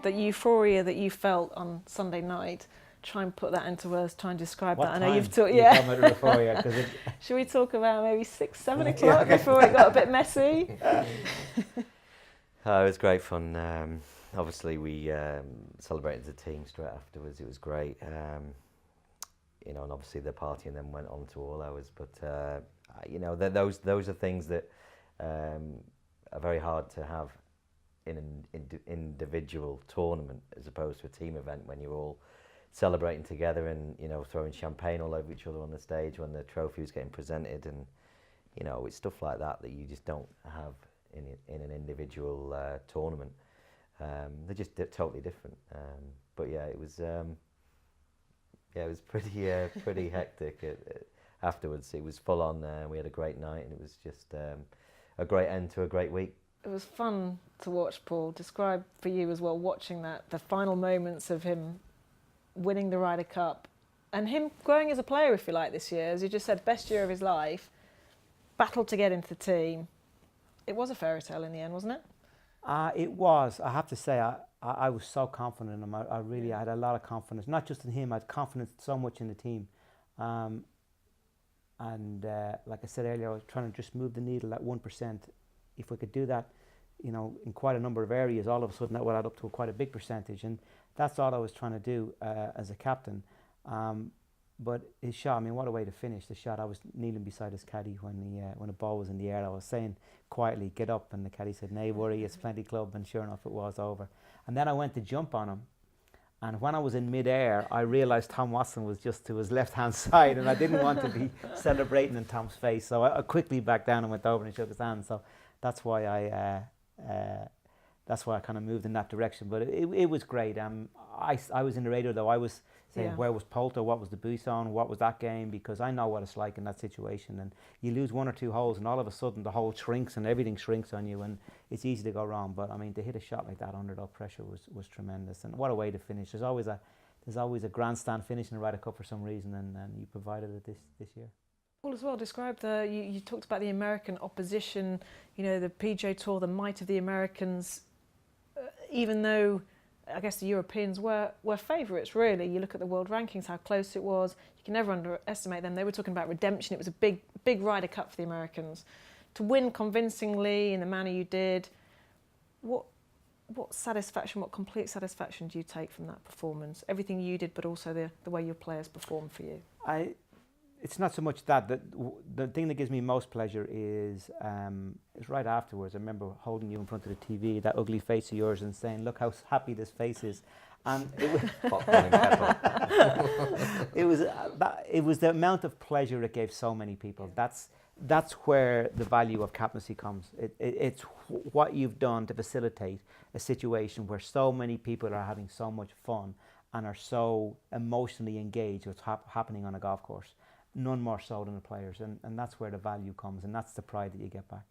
the euphoria that you felt on Sunday night. Try and put that into words. Try and describe that. I know you've talked. Yeah. Talking about euphoria, Should we talk about maybe 6, 7 o'clock before it got a bit messy? It was great fun. Obviously, we celebrated the team straight afterwards. It was great. You know, and obviously the party and then went on to all hours. But you know, those are things that are very hard to have in an individual tournament as opposed to a team event when you're all celebrating together and, you know, throwing champagne all over each other on the stage when the trophy was getting presented. And, you know, it's stuff like that that you just don't have in an individual tournament. They're just totally different. But yeah, it was pretty hectic afterwards. It was full on. We had a great night, and it was just a great end to a great week. It was fun to watch, Paul. Describe for you as well, watching that, the final moments of him winning the Ryder Cup and him growing as a player, if you like, this year. As you just said, best year of his life, battled to get into the team. It was a fairy tale in the end, wasn't it? It was. I have to say, I was so confident in him. I really had a lot of confidence, not just in him. I had confidence so much in the team. And like I said earlier, I was trying to just move the needle at 1%. If we could do that, you know, in quite a number of areas, all of a sudden that would add up to quite a big percentage. And that's all I was trying to do as a captain. But his shot, I mean, what a way to finish the shot. I was kneeling beside his caddy when the ball was in the air. I was saying quietly, "Get up," and the caddy said, "Nay worry, it's plenty club," and sure enough it was over. And then I went to jump on him, and when I was in mid-air I realised Tom Watson was just to his left-hand side, and I didn't want to be celebrating in Tom's face, so I quickly backed down and went over and shook his hand. So that's why I kind of moved in that direction. But it was great. I was in the radio though. I was saying, where was Poulter, what was the boost on, what was that game, because I know what it's like in that situation. And you lose 1 or 2 holes and all of a sudden the hole shrinks and everything shrinks on you, and it's easy to go wrong. But I mean, to hit a shot like that under that pressure was tremendous. And what a way to finish. There's always a grandstand finish in the Ryder Cup for some reason, and you provided it this year. Paul, as well, describe you talked about the American opposition, you know, the PGA Tour, the might of the Americans, even though I guess the Europeans were favourites, really. You look at the world rankings, how close it was. You can never underestimate them. They were talking about redemption. It was a big Ryder Cup for the Americans. To win convincingly in the manner you did, what satisfaction, what complete satisfaction do you take from that performance? Everything you did, but also the way your players performed for you. It's not so much that. The thing that gives me most pleasure is right afterwards. I remember holding you in front of the TV, that ugly face of yours, and saying, "Look how happy this face is." And it was the amount of pleasure it gave so many people. That's where the value of captaincy comes. It's what you've done to facilitate a situation where so many people are having so much fun and are so emotionally engaged with what's happening on a golf course. None more so than the players, and that's where the value comes, and that's the pride that you get back.